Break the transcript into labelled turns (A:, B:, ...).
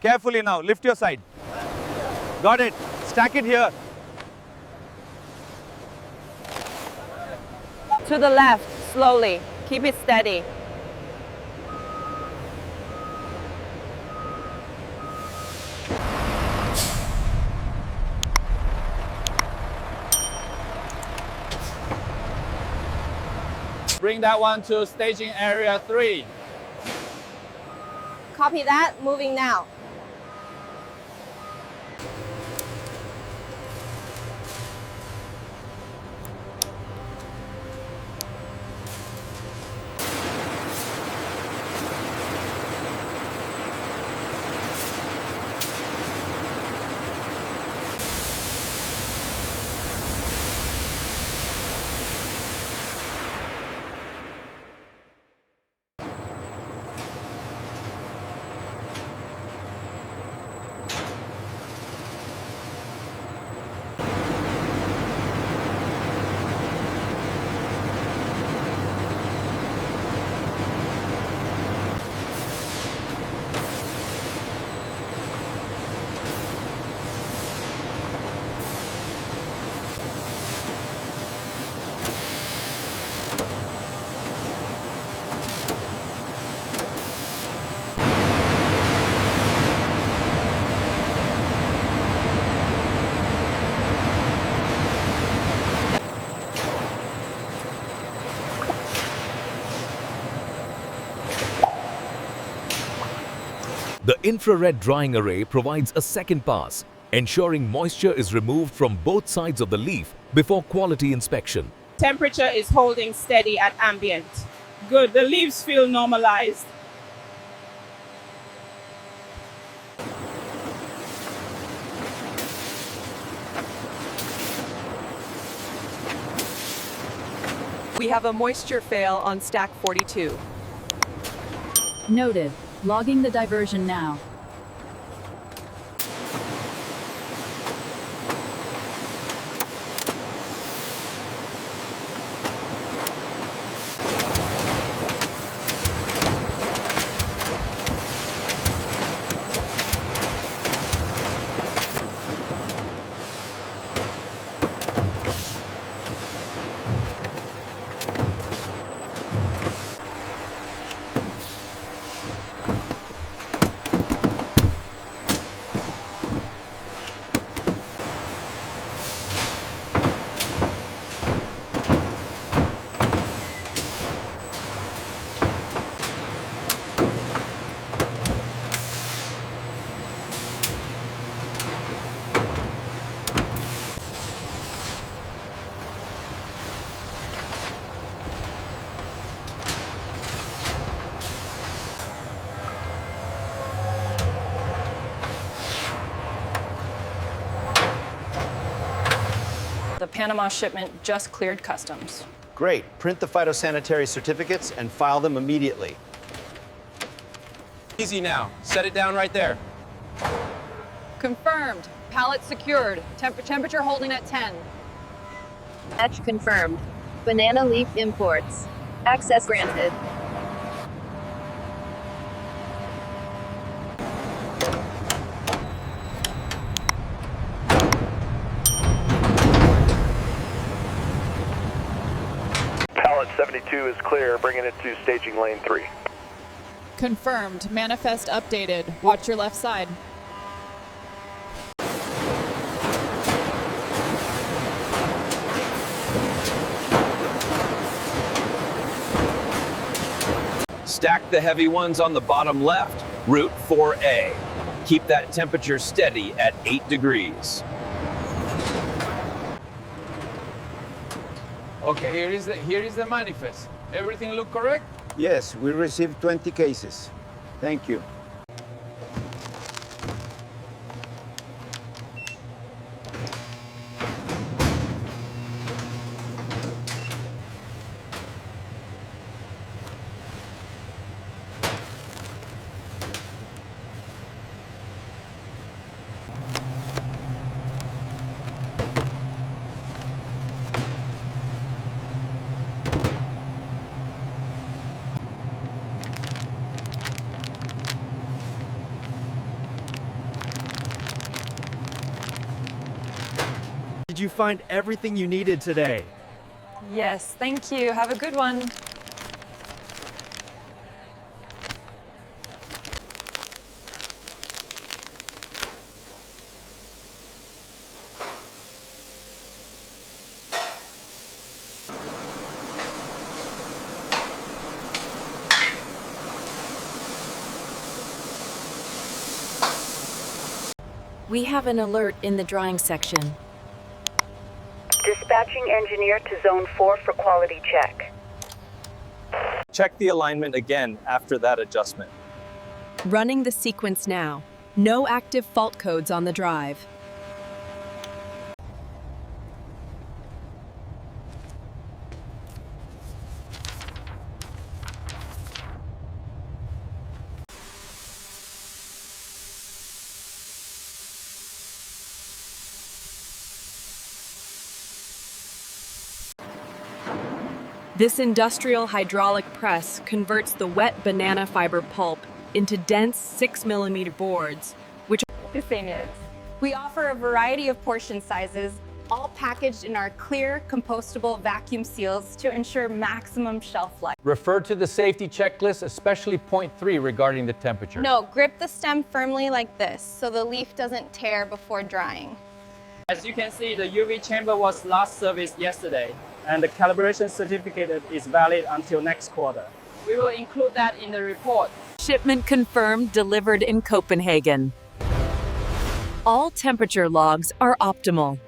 A: Carefully now, lift your side. Got it. Stack it here.
B: To the left, slowly. Keep it steady.
C: Bring that one to staging area 3.
B: Copy that, moving now.
D: The infrared drying array provides a second pass, ensuring moisture is removed from both sides of the leaf before quality inspection.
E: Temperature is holding steady at ambient. Good, the leaves feel normalized.
F: We have a moisture fail on stack 42.
G: Noted. Logging the diversion now.
H: The Panama shipment just cleared customs.
I: Great. Print the phytosanitary certificates and file them immediately.
C: Easy now. Set it down right there.
B: Confirmed. Pallet secured. Temperature holding at 10.
J: Batch confirmed. Banana leaf imports. Access granted.
K: Pallet 72 is clear, bringing it to staging lane 3.
L: Confirmed. Manifest updated. Watch your left side.
A: Stack the heavy ones on the bottom left, route 4A. Keep that temperature steady at 8 degrees.
C: Okay, here is the manifest. Everything look correct?
M: Yes, we received 20 cases. Thank you.
N: Did you find everything you needed today?
H: Yes, thank you. Have a good one.
G: We have an alert in the drying section.
O: Dispatching engineer to zone 4 for quality check.
C: Check the alignment again after that adjustment.
F: Running the sequence now. No active fault codes on the drive. This industrial hydraulic press converts the wet banana fiber pulp into dense 6mm boards, which
B: The same is. We offer a variety of portion sizes, all packaged in our clear, compostable vacuum seals to ensure maximum shelf life.
P: Refer to the safety checklist, especially point 3 regarding the temperature.
B: No, grip the stem firmly like this so the leaf doesn't tear before drying.
C: As you can see, the UV chamber was last serviced yesterday, and the calibration certificate is valid until next quarter. We will include that in the report.
F: Shipment confirmed, delivered in Copenhagen. All temperature logs are optimal.